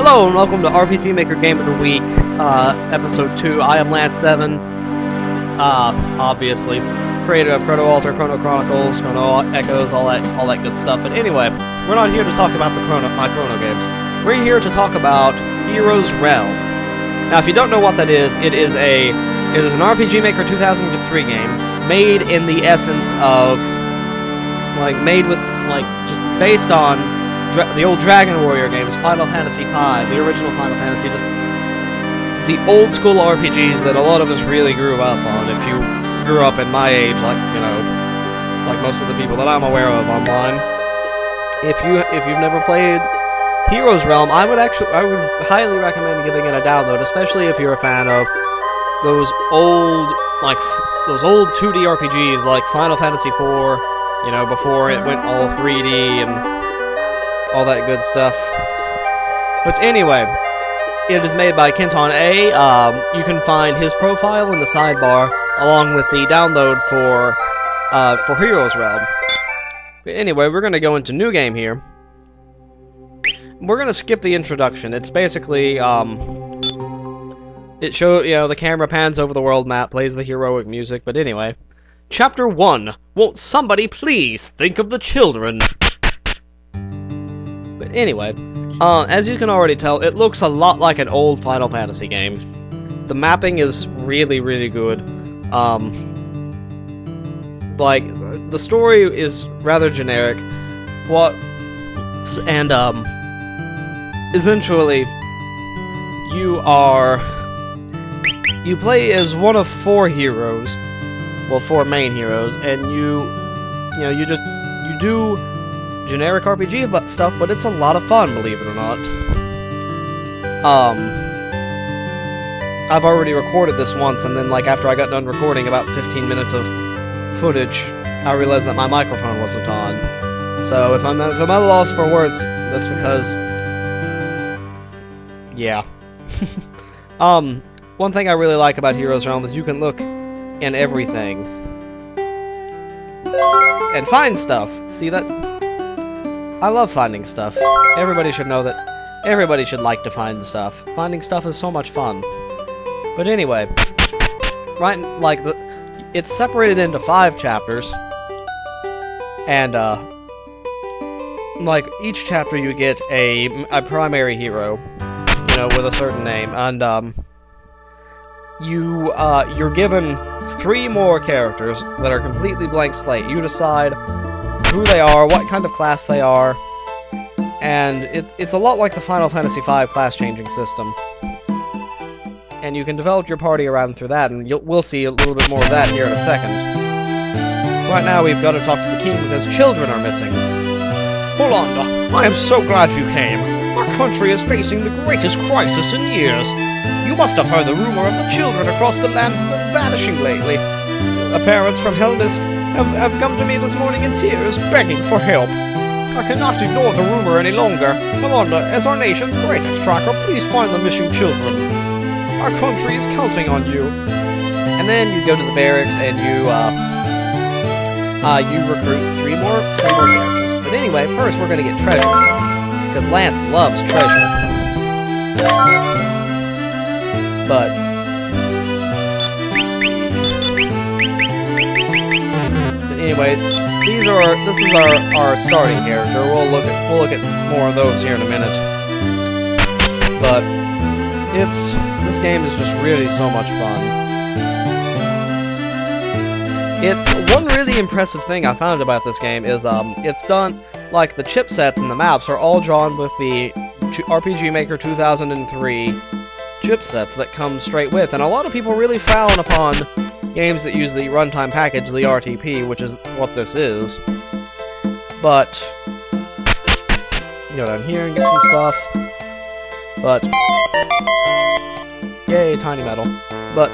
Hello and welcome to RPG Maker Game of the Week, Episode 2. I am Lance7, obviously, creator of Chrono Alter, Chrono Chronicles, Chrono Echoes, all that good stuff. But anyway, we're not here to talk about my Chrono games. We're here to talk about Heroes Realm. Now, if you don't know what that is, it is an RPG Maker 2003 game made in the essence of, just based on the old Dragon Warrior games, Final Fantasy V, the original Final Fantasy, just the old school RPGs that a lot of us really grew up on. If you grew up in my age, like most of the people that I'm aware of online, if you've never played Heroes Realm, I would highly recommend giving it a download, especially if you're a fan of those old 2D RPGs like Final Fantasy IV, before it went all 3D and all that good stuff. But anyway, it is made by Kentona. You can find his profile in the sidebar, along with the download for Heroes Realm. But anyway, we're going to go into new game here. We're going to skip the introduction. It's basically, it shows, the camera pans over the world map, plays the heroic music, but anyway. Chapter 1. Won't somebody please think of the children? But anyway, as you can already tell, it looks a lot like an old Final Fantasy game. The mapping is really, really good. The story is rather generic. Essentially, you play as one of four heroes, four main heroes, and you do generic RPG stuff, but it's a lot of fun, believe it or not. I've already recorded this once, and then after I got done recording about 15 minutes of footage, I realized that my microphone wasn't on. So if I'm at a loss for words, that's because, yeah. One thing I really like about Heroes Realm is you can look in everything and find stuff. See that? I love finding stuff. Everybody should know that. Everybody should like to find stuff. Finding stuff is so much fun. But anyway, it's separated into 5 chapters, and each chapter you get a primary hero, with a certain name, and you're given 3 more characters that are completely blank slate. You decide who they are, what kind of class they are, and it's a lot like the Final Fantasy V class-changing system. And you can develop your party around through that, and we'll see a little bit more of that here in a second. Right now, we've got to talk to the king because children are missing. Holanda, I am so glad you came. Our country is facing the greatest crisis in years. You must have heard the rumor of the children across the land vanishing lately. The parents from Helmis have come to me this morning in tears, begging for help. I cannot ignore the rumor any longer. Holanda, as our nation's greatest tracker, please find the missing children. Our country is counting on you. And then you go to the barracks and you recruit 3 more characters. But anyway, first we're gonna get treasure, because Lance loves treasure. But anyway, this is our starting character. We'll look at more of those here in a minute. But this game is just really so much fun. It's one really impressive thing I found about this game is it's done the chipsets and the maps are all drawn with the RPG Maker 2003 chipsets that come straight with, and a lot of people really frown upon games that use the runtime package, the RTP, which is what this is. But go down here and get some stuff. But yay, tiny metal. But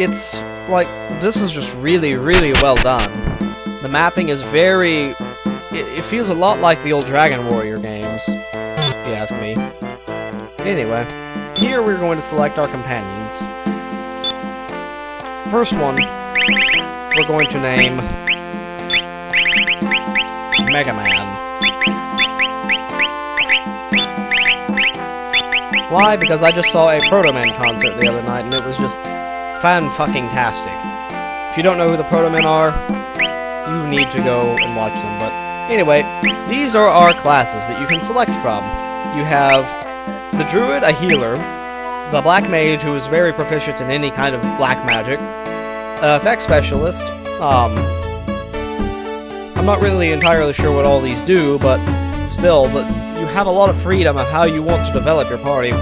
it's this is just really, really well done. The mapping is very. It feels a lot like the old Dragon Warrior games, if you ask me. Anyway, here we're going to select our companions. First one, we're going to name Mega Man. Why? Because I just saw a Proto Man concert the other night, and it was just fan-fucking-tastic. If you don't know who the Proto Men are, you need to go and watch them. But anyway, these are our classes that you can select from. You have the Druid, a healer, the Black Mage, who is very proficient in any kind of black magic, Effect Specialist. I'm not really entirely sure what all these do, but still, you have a lot of freedom of how you want to develop your party.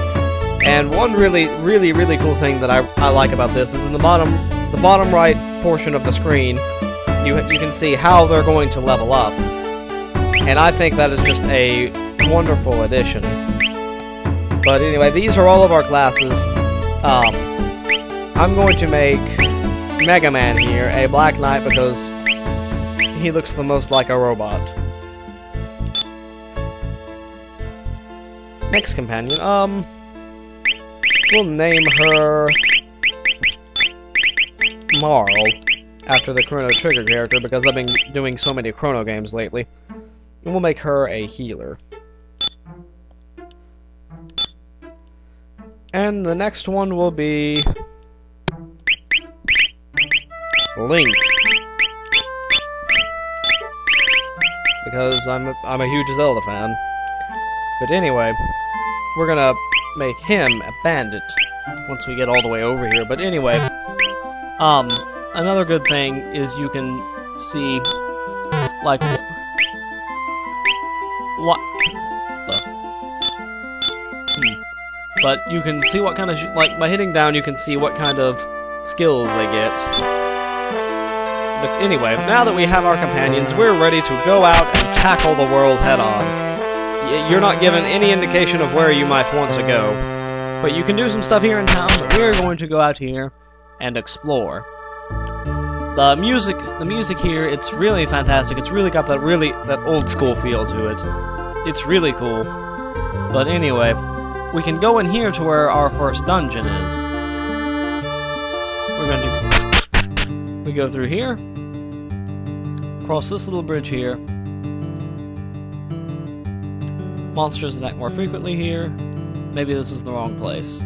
And one really cool thing that I like about this is in the bottom right portion of the screen, you can see how they're going to level up. And I think that is just a wonderful addition. But anyway, these are all of our classes. I'm going to make Mega Man here a Black Knight because he looks the most like a robot. Next companion, we'll name her Marl, after the Chrono Trigger character, because I've been doing so many Chrono games lately. And we'll make her a healer. And the next one will be Link, because I'm a huge Zelda fan. But anyway, we're gonna make him a bandit once we get all the way over here. But anyway, another good thing is you can see, like, but you can see what kind of, like, by hitting down you can see what kind of skills they get. But anyway, now that we have our companions, we're ready to go out and tackle the world head-on. You're not given any indication of where you might want to go, but you can do some stuff here in town, but we're going to go out here and explore. The music here, it's really fantastic. It's really got that old school feel to it. It's really cool. But anyway, we can go in here to where our first dungeon is. We're going to we go through here, cross this little bridge here. Monsters attack more frequently here. Maybe this is the wrong place.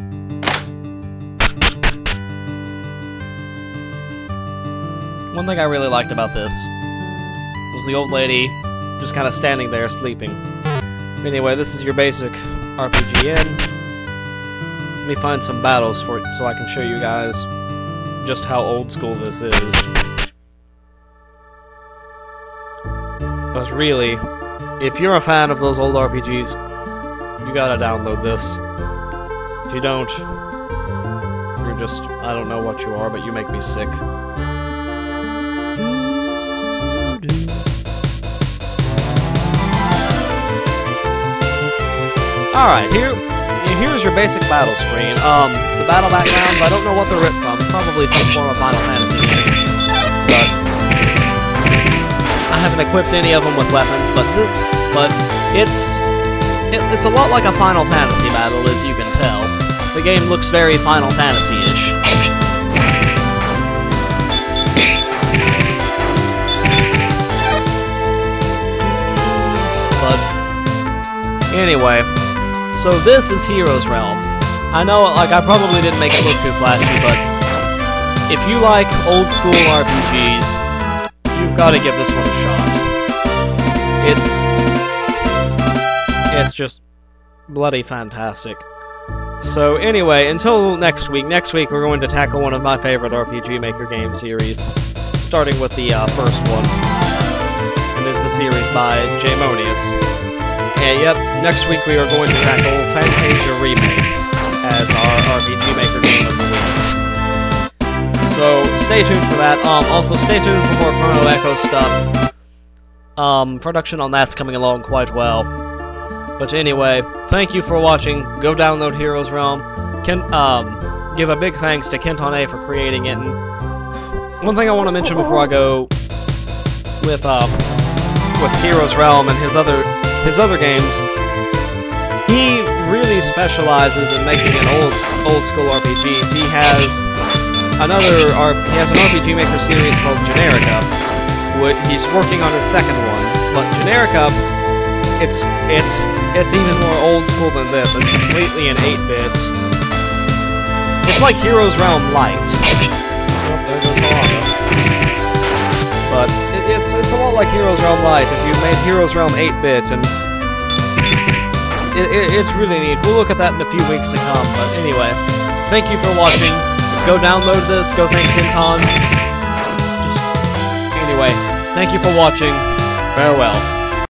One thing I really liked about this was the old lady just kind of standing there sleeping. Anyway, this is your basic RPG in. Let me find some battles for it so I can show you guys just how old school this is. But really, if you're a fan of those old RPGs, you gotta download this. If you don't, you're just, I don't know what you are, but you make me sick. Alright, here's your basic battle screen. The battle backgrounds, I don't know what they're ripped from. Probably some form of Final Fantasy game. But I haven't equipped any of them with weapons, but it's a lot like a Final Fantasy battle, as you can tell. The game looks very Final Fantasy-ish. But anyway, so this is Heroes Realm. I know, like, I probably didn't make it look too flashy, but if you like old school RPGs, you've got to give this one a shot. It's just bloody fantastic. So anyway, until next week we're going to tackle one of my favorite RPG Maker game series, starting with the first one. And it's a series by Jamonius. And yep, next week we are going to tackle Fantasia Remake as our RPG Maker game of the week. So stay tuned for that. Also stay tuned for more Chrono Echo stuff. Production on that's coming along quite well. But anyway, thank you for watching. Go download Heroes Realm. Give a big thanks to Kentona for creating it. And one thing I want to mention before I go with Heroes Realm and his other games, he really specializes in making an old school RPGs. He has an RPG Maker series called Generica. He's working on his second one, but Generica it's even more old school than this. It's completely an 8-bit. It's like Heroes Realm Light. Oh, there goes Moana. But it's a lot like Heroes Realm Light if you made Heroes Realm 8-bit, and it's really neat. We'll look at that in a few weeks to come. But anyway, thank you for watching. Go download this. Go thank Kentona. Anyway, thank you for watching. Farewell.